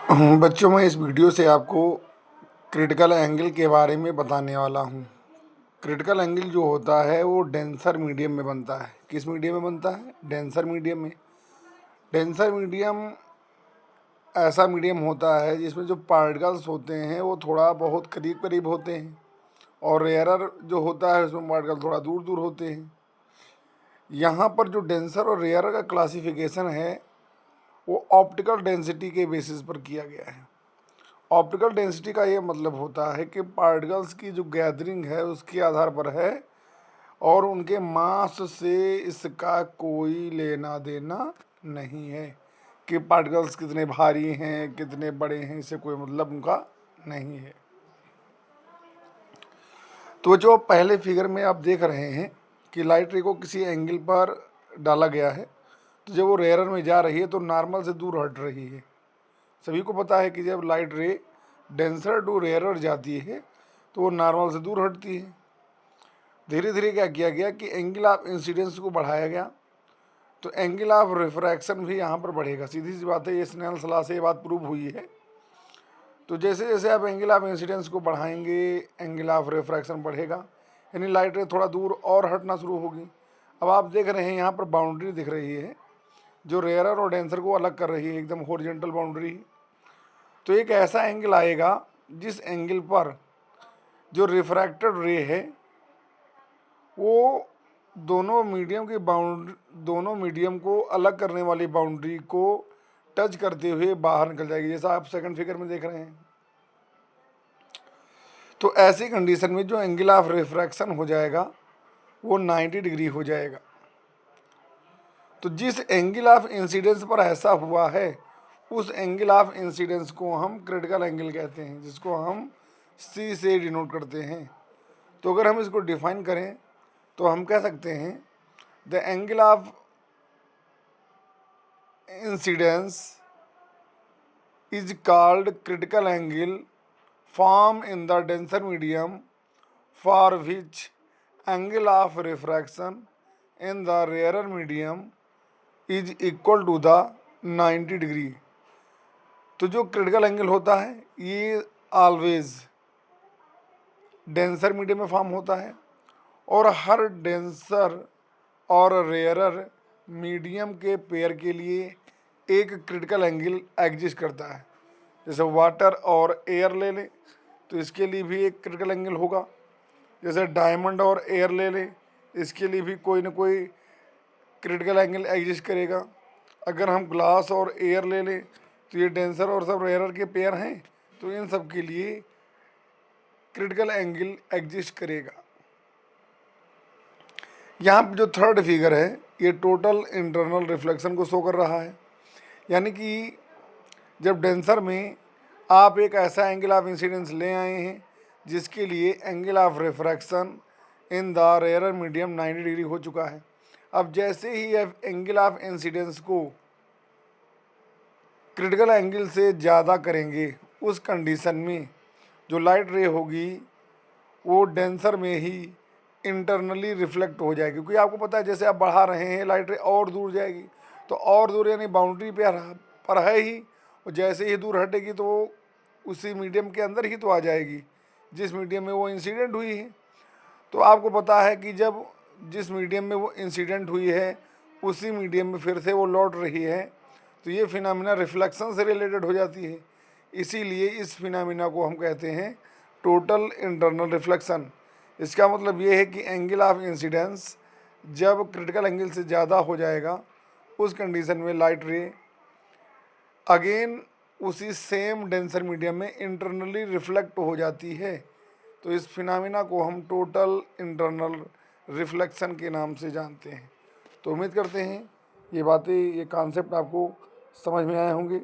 बच्चों मैं इस वीडियो से आपको क्रिटिकल एंगल के बारे में बताने वाला हूँ। क्रिटिकल एंगल जो होता है वो डेंसर मीडियम में बनता है। किस मीडियम में बनता है? डेंसर मीडियम में। डेंसर मीडियम ऐसा मीडियम होता है जिसमें जो पार्टिकल्स होते हैं वो थोड़ा बहुत करीब करीब होते हैं, और रेयरर जो होता है उसमें पार्टिकल थोड़ा दूर दूर होते हैं। यहाँ पर जो डेंसर और रेयरर का क्लासिफिकेशन है वो ऑप्टिकल डेंसिटी के बेसिस पर किया गया है। ऑप्टिकल डेंसिटी का ये मतलब होता है कि पार्टिकल्स की जो गैदरिंग है उसके आधार पर है, और उनके मास से इसका कोई लेना देना नहीं है कि पार्टिकल्स कितने भारी हैं कितने बड़े हैं, इससे कोई मतलब उनका नहीं है। तो जो पहले फिगर में आप देख रहे हैं कि लाइट रे को किसी एंगल पर डाला गया है, तो जब वो रेयरर में जा रही है तो नॉर्मल से दूर हट रही है। सभी को पता है कि जब लाइट रे डेंसर टू रेयरर जाती है तो वो नॉर्मल से दूर हटती है। धीरे धीरे क्या किया गया कि एंगल ऑफ इंसिडेंस को बढ़ाया गया, तो एंगल ऑफ रिफ्रैक्शन भी यहाँ पर बढ़ेगा। सीधी सी बात है, ये स्नेल्स लॉ से ये बात प्रूव हुई है। तो जैसे जैसे आप एंगल ऑफ इंसिडेंस को बढ़ाएंगे एंगल ऑफ रिफ्रैक्शन बढ़ेगा, यानी लाइट रे थोड़ा दूर और हटना शुरू होगी। अब आप देख रहे हैं यहाँ पर बाउंड्री दिख रही है जो रेयरर और डेंसर को अलग कर रही है, एकदम हॉरिजॉन्टल बाउंड्री। तो एक ऐसा एंगल आएगा जिस एंगल पर जो रिफ्रैक्टेड रे है वो दोनों मीडियम को अलग करने वाली बाउंड्री को टच करते हुए बाहर निकल जाएगी, जैसा आप सेकंड फिगर में देख रहे हैं। तो ऐसी कंडीशन में जो एंगल ऑफ रिफ्रैक्शन हो जाएगा वो 90 डिग्री हो जाएगा। तो जिस एंगल ऑफ इंसिडेंस पर ऐसा हुआ है उस एंगल ऑफ इंसिडेंस को हम क्रिटिकल एंगल कहते हैं, जिसको हम सी से डिनोट करते हैं। तो अगर हम इसको डिफाइन करें तो हम कह सकते हैं the angle of incidence is called critical angle formed in the denser medium, for which angle of refraction in the rarer medium is equal to the 90 degree. तो जो क्रिटिकल एंगल होता है ये ऑलवेज डेंसर मीडियम में form होता है, और हर denser और रेयरर मीडियम के पेयर के लिए एक क्रिटिकल एंगल एग्जिस्ट करता है। जैसे वाटर और एयर ले लें तो इसके लिए भी एक क्रिटिकल एंगल होगा। जैसे डायमंड और एयर ले लें, इसके लिए भी कोई ना कोई क्रिटिकल एंगल एग्जिस्ट करेगा। अगर हम ग्लास और एयर ले लें तो ये डेंसर और सब रेयरर के पेयर हैं, तो इन सब के लिए क्रिटिकल एंगल एग्जिस्ट करेगा। यहाँ पर जो थर्ड फिगर है ये टोटल इंटरनल रिफ्लेक्शन को शो कर रहा है, यानी कि जब डेंसर में आप एक ऐसा एंगल ऑफ इंसिडेंस ले आए हैं जिसके लिए angle of refraction in the rarer medium 90 degree हो चुका है। अब जैसे ही एंगल ऑफ इंसिडेंस को क्रिटिकल एंगल से ज़्यादा करेंगे उस कंडीशन में जो लाइट रे होगी वो डेंसर में ही इंटरनली रिफ्लेक्ट हो जाएगी, क्योंकि आपको पता है जैसे आप बढ़ा रहे हैं लाइट रे और दूर जाएगी, तो और दूर यानी बाउंड्री पर है ही, और जैसे ही दूर हटेगी तो वो उसी मीडियम के अंदर ही तो आ जाएगी जिस मीडियम में वो इंसिडेंट हुई है। तो आपको पता है कि जब जिस मीडियम में वो इंसिडेंट हुई है उसी मीडियम में फिर से वो लौट रही है, तो ये फिनोमिना रिफ्लेक्शन से रिलेटेड हो जाती है। इसीलिए इस फिनोमिना को हम कहते हैं टोटल इंटरनल रिफ्लेक्शन। इसका मतलब ये है कि एंगल ऑफ इंसिडेंस जब क्रिटिकल एंगल से ज़्यादा हो जाएगा उस कंडीशन में लाइट रे अगेन उसी सेम डेंसर मीडियम में इंटरनली रिफ्लेक्ट हो जाती है। तो इस फिनोमिना को हम टोटल इंटरनल रिफ्लेक्शन के नाम से जानते हैं। तो उम्मीद करते हैं ये बातें, ये कॉन्सेप्ट आपको समझ में आए होंगे।